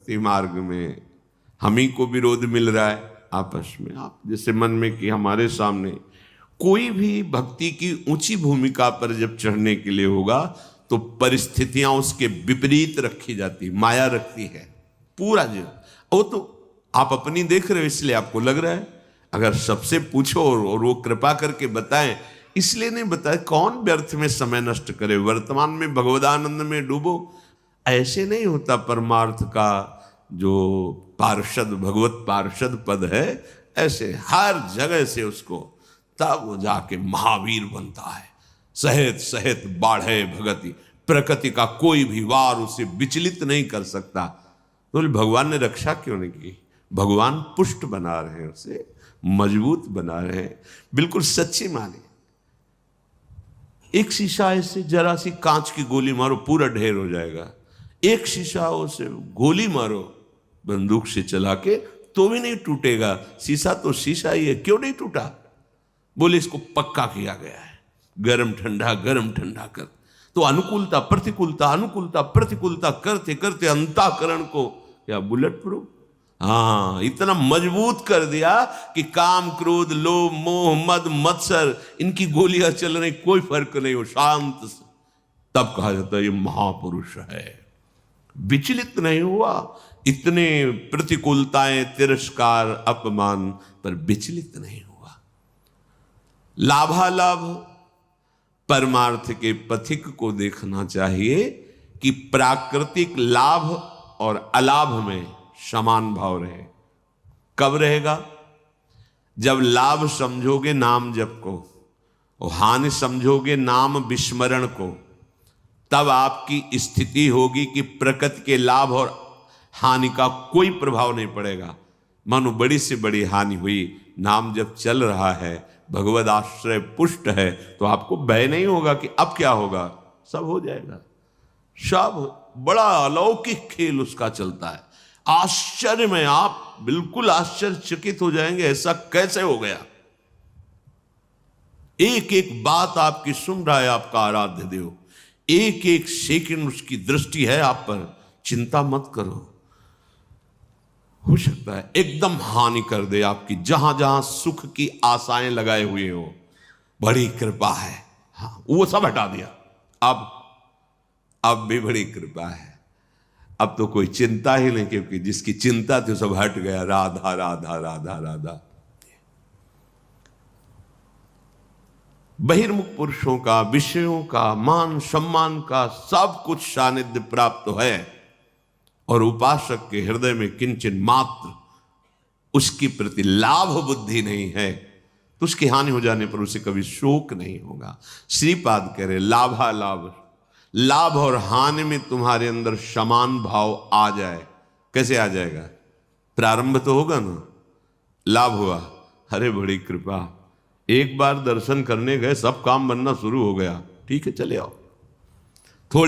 भक्ति मार्ग में हम ही को विरोध मिल रहा है आपस में। आप जैसे मन में कि हमारे सामने कोई भी भक्ति की ऊंची भूमिका पर जब चढ़ने के लिए होगा तो परिस्थितियां उसके विपरीत रखी जाती, माया रखती है पूरा जीवन। वो तो आप अपनी देख रहे हो इसलिए आपको लग रहा है, अगर सबसे पूछो और वो कृपा करके बताएं, इसलिए नहीं बताए। कौन व्यर्थ में समय नष्ट करे, वर्तमान में भगवदानंद में डूबो। ऐसे नहीं होता परमार्थ का जो पार्षद, भगवत पार्षद पद है, ऐसे हर जगह से उसको तब वो जाके महावीर बनता है। सहेत सहेत बाढ़े भगति, प्रकृति का कोई भी वार उसे विचलित नहीं कर सकता। तो भगवान ने रक्षा क्यों नहीं की? भगवान पुष्ट बना रहे हैं, उसे मजबूत बना रहे हैं। बिल्कुल सच्ची माने, एक शीशा ऐसे जरा सी कांच की गोली मारो पूरा ढेर हो जाएगा। एक शीशा उसे गोली मारो बंदूक से चला के तो भी नहीं टूटेगा। शीशा तो शीशा ही है, क्यों नहीं टूटा? बोले इसको पक्का किया गया है, गरम ठंडा कर। तो अनुकूलता प्रतिकूलता, अनुकूलता प्रतिकूलता करते करते अंतःकरण को क्या बुलेट प्रूफ, हाँ, इतना मजबूत कर दिया कि काम क्रोध लोभ मोह मद मत्सर इनकी गोलियां चल रही, कोई फर्क नहीं हो, शांत। तब कहा जाता है ये महापुरुष है, विचलित नहीं हुआ। इतने प्रतिकूलताएं, तिरस्कार, अपमान पर विचलित नहीं हुआ। लाभालाभ, परमार्थ के पथिक को देखना चाहिए कि प्राकृतिक लाभ और अलाभ में समान भाव रहे। कब रहेगा? जब लाभ समझोगे नाम जप को और हानि समझोगे नाम विस्मरण को, तब आपकी स्थिति होगी कि प्रकृति के लाभ और हानि का कोई प्रभाव नहीं पड़ेगा। मानो बड़ी से बड़ी हानि हुई, नाम जब चल रहा है, भगवद आश्रय पुष्ट है, तो आपको भय नहीं होगा कि अब क्या होगा, सब हो जाएगा। सब बड़ा अलौकिक खेल उसका चलता है। आश्चर्य में आप बिल्कुल आश्चर्यचकित हो जाएंगे, ऐसा कैसे हो गया। एक एक बात आपकी सुन रहा है आपका आराध्य देव, एक एक सेकंड उसकी दृष्टि है आप पर। चिंता मत करो, हो सकता है एकदम हानि कर दे आपकी, जहां जहां सुख की आशाएं लगाए हुए हो। बड़ी कृपा है, हाँ, वो सब हटा दिया। अब भी बड़ी कृपा है, अब तो कोई चिंता ही नहीं, क्योंकि जिसकी चिंता थी सब हट गया। राधा राधा राधा राधा। बहिर्मुख पुरुषों का, विषयों का, मान सम्मान का सब कुछ सानिध्य प्राप्त है, और उपासक के हृदय में किंचन मात्र उसकी प्रति लाभ बुद्धि नहीं है, तो उसकी हानि हो जाने पर उसे कभी शोक नहीं होगा। श्रीपाद कह रहे लाभालाभ, लाभ और हानि में तुम्हारे अंदर समान भाव आ जाए। कैसे आ जाएगा? प्रारंभ तो होगा ना, लाभ हुआ, अरे बड़ी कृपा, एक बार दर्शन करने गए सब काम बनना शुरू हो गया, ठीक है चले आओ। थोड़ी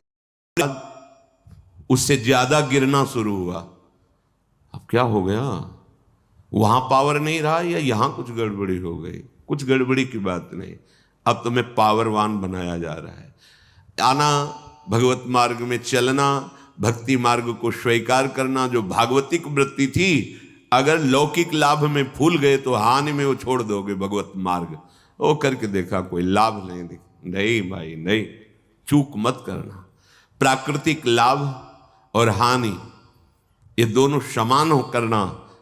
उससे ज्यादा गिरना शुरू हुआ, अब क्या हो गया? वहां पावर नहीं रहा या यहां कुछ गड़बड़ी हो गई? कुछ गड़बड़ी की बात नहीं, अब तुम्हें पावरवान बनाया जा रहा है। आना, भगवत मार्ग में चलना, भक्ति मार्ग को स्वीकार करना, जो भागवतिक वृत्ति थी, अगर लौकिक लाभ में फूल गए तो हानि में वो छोड़ दोगे भगवत मार्ग। वो करके देखा कोई लाभ नहीं दिख, नहीं भाई नहीं, चूक मत करना। प्राकृतिक लाभ और हानि ये दोनों समान हो करना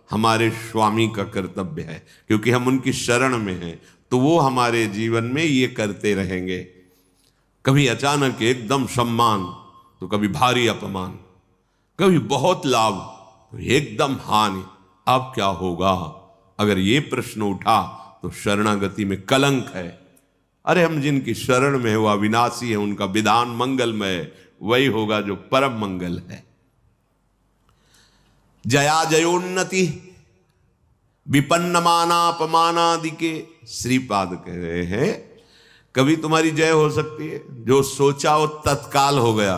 हमारे स्वामी का कर्तव्य है, क्योंकि हम उनकी शरण में हैं, तो वो हमारे जीवन में ये करते रहेंगे। कभी अचानक एकदम सम्मान तो कभी भारी अपमान, कभी बहुत लाभ तो एकदम हानि। अब क्या होगा? अगर ये प्रश्न उठा तो शरणागति में कलंक है। अरे हम जिनकी शरण में है वो अविनाशी है, उनका विधान मंगलमय है, वही होगा जो परम मंगल है। जया जयोन्नति विपन्नमानापमानादि के श्रीपाद कह रहे हैं, कभी तुम्हारी जय हो सकती है, जो सोचा वो तत्काल हो गया,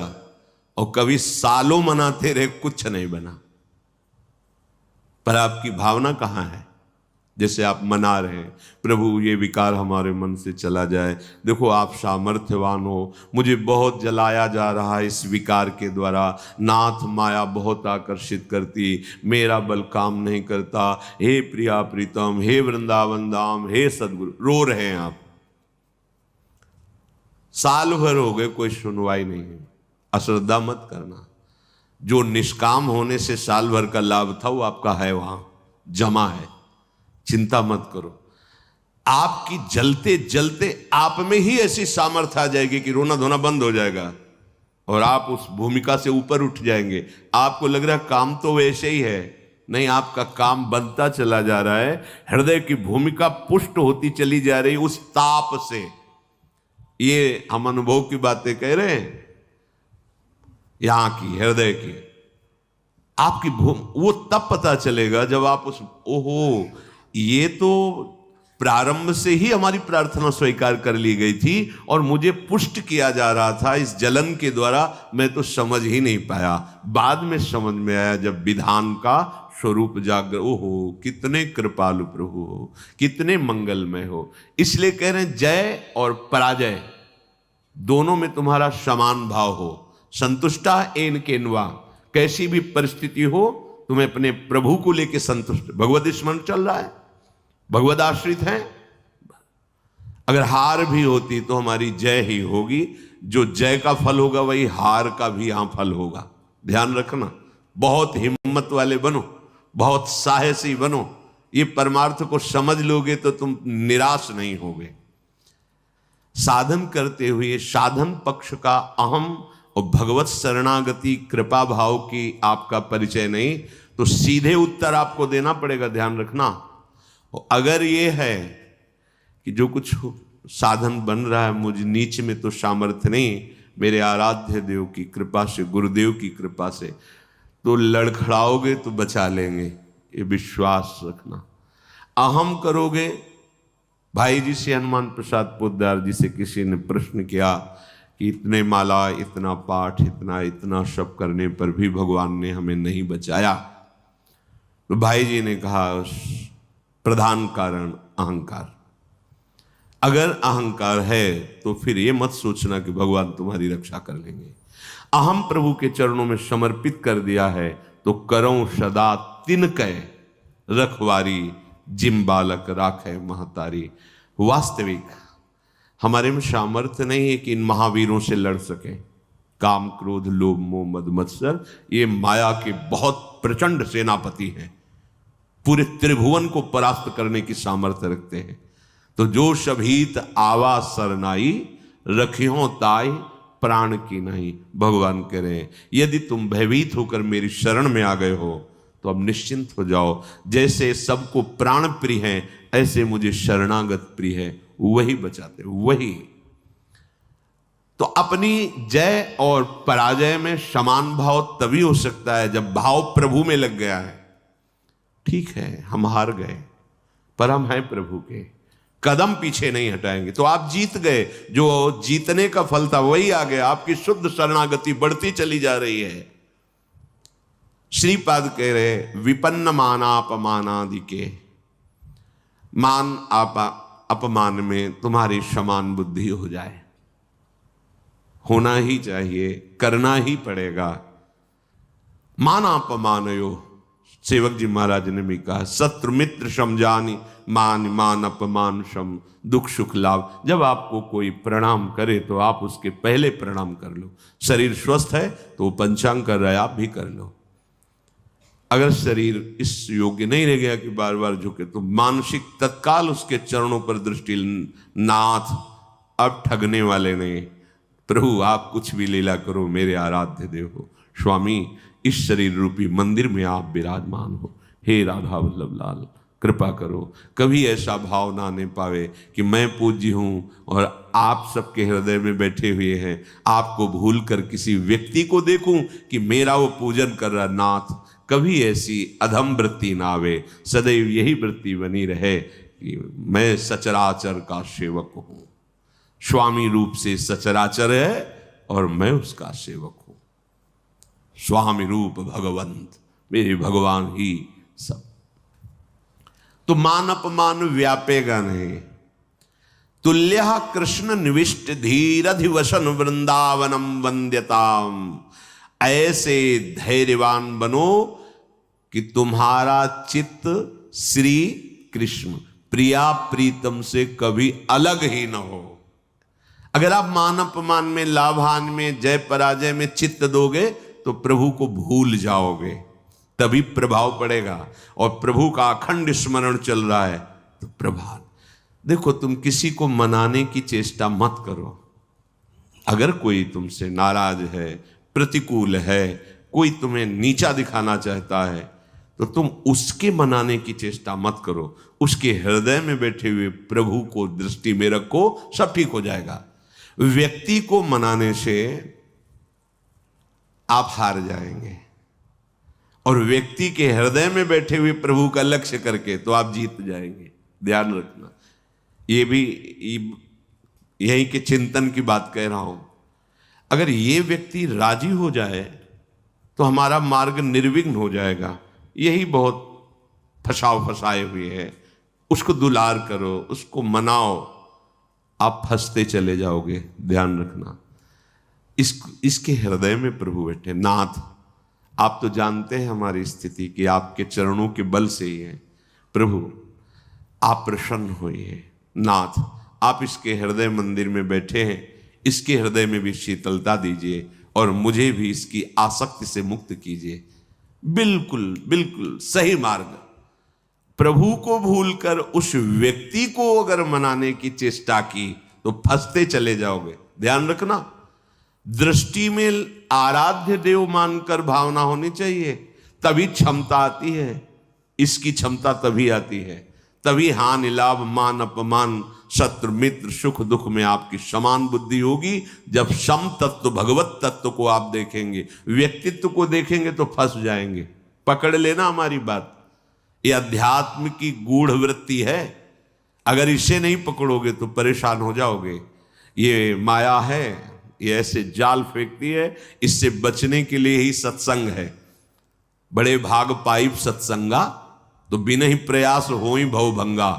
और कभी सालों मनाते रहे कुछ नहीं बना। पर आपकी भावना कहां है? जैसे आप मना रहे हैं, प्रभु ये विकार हमारे मन से चला जाए, देखो आप सामर्थ्यवान हो, मुझे बहुत जलाया जा रहा है इस विकार के द्वारा, नाथ माया बहुत आकर्षित करती, मेरा बल काम नहीं करता, हे प्रिया प्रीतम, हे वृंदावन धाम, हे सदगुरु। रो रहे हैं आप, साल भर हो गए कोई सुनवाई नहीं है। अश्रद्धा मत करना, जो निष्काम होने से साल भर का लाभ था वो आपका है, वहां जमा है, चिंता मत करो। आपकी जलते जलते आप में ही ऐसी सामर्थ्य आ जाएगी कि रोना धोना बंद हो जाएगा और आप उस भूमिका से ऊपर उठ जाएंगे। आपको लग रहा है काम तो वैसे ही है, नहीं, आपका काम बनता चला जा रहा है, हृदय की भूमिका पुष्ट होती चली जा रही उस ताप से। ये हम अनुभव की बातें कह रहे हैं, यहां की हृदय की आपकी वो तब पता चलेगा जब आप उस, ओहो, ये तो प्रारंभ से ही हमारी प्रार्थना स्वीकार कर ली गई थी और मुझे पुष्ट किया जा रहा था इस जलन के द्वारा, मैं तो समझ ही नहीं पाया, बाद में समझ में आया जब विधान का स्वरूप जागर। ओहो, कितने कृपालु प्रभु हो, कितने मंगलमय हो। इसलिए कह रहे हैं जय और पराजय दोनों में तुम्हारा समान भाव हो। संतुष्टा एन केनवा, कैसी भी परिस्थिति हो तुम्हें अपने प्रभु को लेकर संतुष्ट। भगवत स्मरण चल रहा है, भगवत आश्रित हैं, अगर हार भी होती तो हमारी जय ही होगी। जो जय का फल होगा वही हार का भी यहां फल होगा, ध्यान रखना। बहुत हिम्मत वाले बनो, बहुत साहसी बनो, ये परमार्थ को समझ लोगे तो तुम निराश नहीं होगे। साधन करते हुए साधन पक्ष का अहम और भगवत शरणागति कृपा भाव की आपका परिचय नहीं, तो सीधे उत्तर आपको देना पड़ेगा, ध्यान रखना। अगर ये है कि जो कुछ साधन बन रहा है मुझ नीच में तो सामर्थ्य नहीं, मेरे आराध्य देव की कृपा से, गुरुदेव की कृपा से, तो लड़खड़ाओगे तो बचा लेंगे, ये विश्वास रखना। अहम करोगे, भाई जी से हनुमान प्रसाद पोद्दार जी से किसी ने प्रश्न किया कि इतने माला, इतना पाठ, इतना सब करने पर भी भगवान ने हमें नहीं बचाया, तो भाई जी ने कहा प्रधान कारण अहंकार। अगर अहंकार है तो फिर ये मत सोचना कि भगवान तुम्हारी रक्षा कर लेंगे। अहम प्रभु के चरणों में समर्पित कर दिया है तो करऊं सदा तिनकै रखवारी, जिम बालक राखे महतारी। वास्तविक हमारे में सामर्थ्य नहीं है कि इन महावीरों से लड़ सके। काम, क्रोध, लोभ, मोह, मद, मत्सर, ये माया के बहुत प्रचंड सेनापति हैं, पूरे त्रिभुवन को परास्त करने की सामर्थ्य रखते हैं। तो जो शबीत आवा सरनाई, रखियों ताई प्राण की नहीं। भगवान कह रहे हैं यदि तुम भयभीत होकर मेरी शरण में आ गए हो तो अब निश्चिंत हो जाओ। जैसे सबको प्राण प्रिय है ऐसे मुझे शरणागत प्रिय है, वही बचाते, वही। तो अपनी जय और पराजय में समान भाव तभी हो सकता है जब भाव प्रभु में लग गया है। ठीक है, हम हार गए पर हम हैं प्रभु के, कदम पीछे नहीं हटाएंगे, तो आप जीत गए। जो जीतने का फल था वही आ गया, आपकी शुद्ध शरणागति बढ़ती चली जा रही है। श्रीपाद कह रहे विपन्न मानापमानादि के, मान अपमान में तुम्हारी समान बुद्धि हो जाए, होना ही चाहिए, करना ही पड़ेगा। मानापमानयो, सेवक जी महाराज ने भी कहा, शत्रु मित्र समझानी, मान मान अपमान सम, दुख सुख लाभ। जब आपको कोई प्रणाम करे तो आप उसके पहले प्रणाम कर लो। शरीर स्वस्थ है तो वो पंचांग कर रहा है, आप भी कर लो। अगर शरीर इस योग्य नहीं रह गया कि बार बार झुके, तो मानसिक तत्काल उसके चरणों पर दृष्टि, नाथ अब ठगने वाले नहीं, प्रभु आप कुछ भी लीला करो, मेरे आराध्य देव हो, स्वामी इस शरीर रूपी मंदिर में आप विराजमान हो, हे राधा वल्लभ लाल कृपा करो। कभी ऐसा भाव ना आने पावे कि मैं पूज्य हूँ और आप सबके हृदय में बैठे हुए हैं, आपको भूल कर किसी व्यक्ति को देखूं कि मेरा वो पूजन कर रहा। नाथ कभी ऐसी अधम वृत्ति ना आवे, सदैव यही वृत्ति बनी रहे कि मैं सचराचर का सेवक हूँ। स्वामी रूप से सचराचर है और मैं उसका सेवक हूँ। स्वामी रूप भगवंत, मेरे भगवान ही सब। तो मान अपमान व्यापेगा नहीं। तुल्य कृष्ण निविष्ट धीरधिवसन वृंदावनम वंद्यताम। ऐसे धैर्यवान बनो कि तुम्हारा चित्त श्री कृष्ण प्रिया प्रीतम से कभी अलग ही न हो। अगर आप मान अपमान में, लाभान में, जय पराजय में चित्त दोगे तो प्रभु को भूल जाओगे, तभी प्रभाव पड़ेगा। और प्रभु का अखंड स्मरण चल रहा है तो प्रभाव। देखो, तुम किसी को मनाने की चेष्टा मत करो। अगर कोई तुमसे नाराज है, प्रतिकूल है, कोई तुम्हें नीचा दिखाना चाहता है, तो तुम उसके मनाने की चेष्टा मत करो। उसके हृदय में बैठे हुए प्रभु को दृष्टि में रखो, सब ठीक हो जाएगा। व्यक्ति को मनाने से आप हार जाएंगे, और व्यक्ति के हृदय में बैठे हुए प्रभु का लक्ष्य करके तो आप जीत जाएंगे। ध्यान रखना, ये भी यही के चिंतन की बात कह रहा हूं। अगर ये व्यक्ति राजी हो जाए तो हमारा मार्ग निर्विघ्न हो जाएगा। यही बहुत फंसाए हुए है। उसको दुलार करो, उसको मनाओ, आप फंसते चले जाओगे। ध्यान रखना, इसके हृदय में प्रभु बैठे। नाथ, आप तो जानते हैं हमारी स्थिति कि आपके चरणों के बल से ही है। प्रभु, आप प्रसन्न होइए। नाथ, आप इसके हृदय मंदिर में बैठे हैं, इसके हृदय में भी शीतलता दीजिए और मुझे भी इसकी आसक्ति से मुक्त कीजिए। बिल्कुल बिल्कुल सही मार्ग। प्रभु को भूलकर उस व्यक्ति को अगर मनाने की चेष्टा की तो फंसते चले जाओगे। ध्यान रखना, दृष्टि में आराध्य देव मानकर भावना होनी चाहिए, तभी क्षमता आती है। इसकी क्षमता तभी आती है, तभी हानि लाभ मान अपमान शत्रु मित्र सुख दुख में आपकी समान बुद्धि होगी। जब सम तत्व भगवत तत्व को आप देखेंगे, व्यक्तित्व को देखेंगे तो फंस जाएंगे। पकड़ लेना हमारी बात, ये अध्यात्म की गूढ़ वृत्ति है। अगर इसे नहीं पकड़ोगे तो परेशान हो जाओगे। ये माया है, ये ऐसे जाल फेंकती है। इससे बचने के लिए ही सत्संग है। बड़े भाग पाइप सत्संगा, तो बिना ही प्रयास हो ही भवभंगा।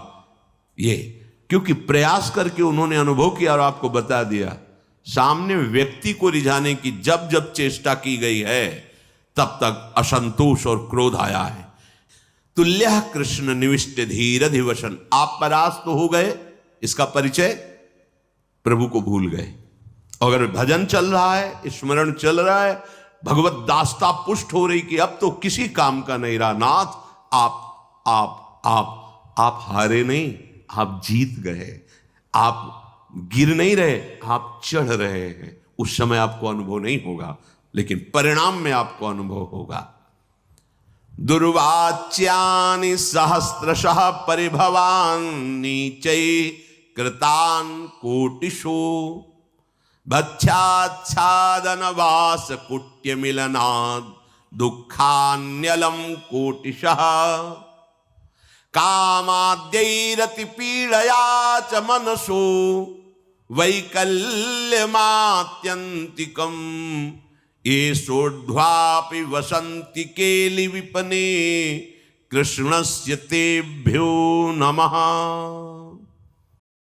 ये क्योंकि प्रयास करके उन्होंने अनुभव किया और आपको बता दिया। सामने व्यक्ति को रिझाने की जब जब चेष्टा की गई है, तब तक असंतोष और क्रोध आया है। तुल्य कृष्ण निविष्ट धीरधिवसन। आप परास्त हो गए, इसका परिचय प्रभु को भूल गए। अगर भजन चल रहा है, स्मरण चल रहा है, भगवत दास्ता पुष्ट हो रही कि अब तो किसी काम का नहीं रहा। नाथ, आप हारे नहीं, आप जीत गए। आप गिर नहीं रहे, आप चढ़ रहे हैं। उस समय आपको अनुभव नहीं होगा, लेकिन परिणाम में आपको अनुभव होगा। दुर्वाच्यानि सहस्रशः परिभवान् नीचै कृतान् कोटिषु भक्षाच्छादन वास कुट्य मिलनात् दुःखान्यलं कोटिशः कामाद्यैरति पीडया च मनसो वैकल्यमात्यन्तिकम् येषोर्ध्वापि वसन्ति केलि विपने कृष्णस्य तेभ्यो नमः।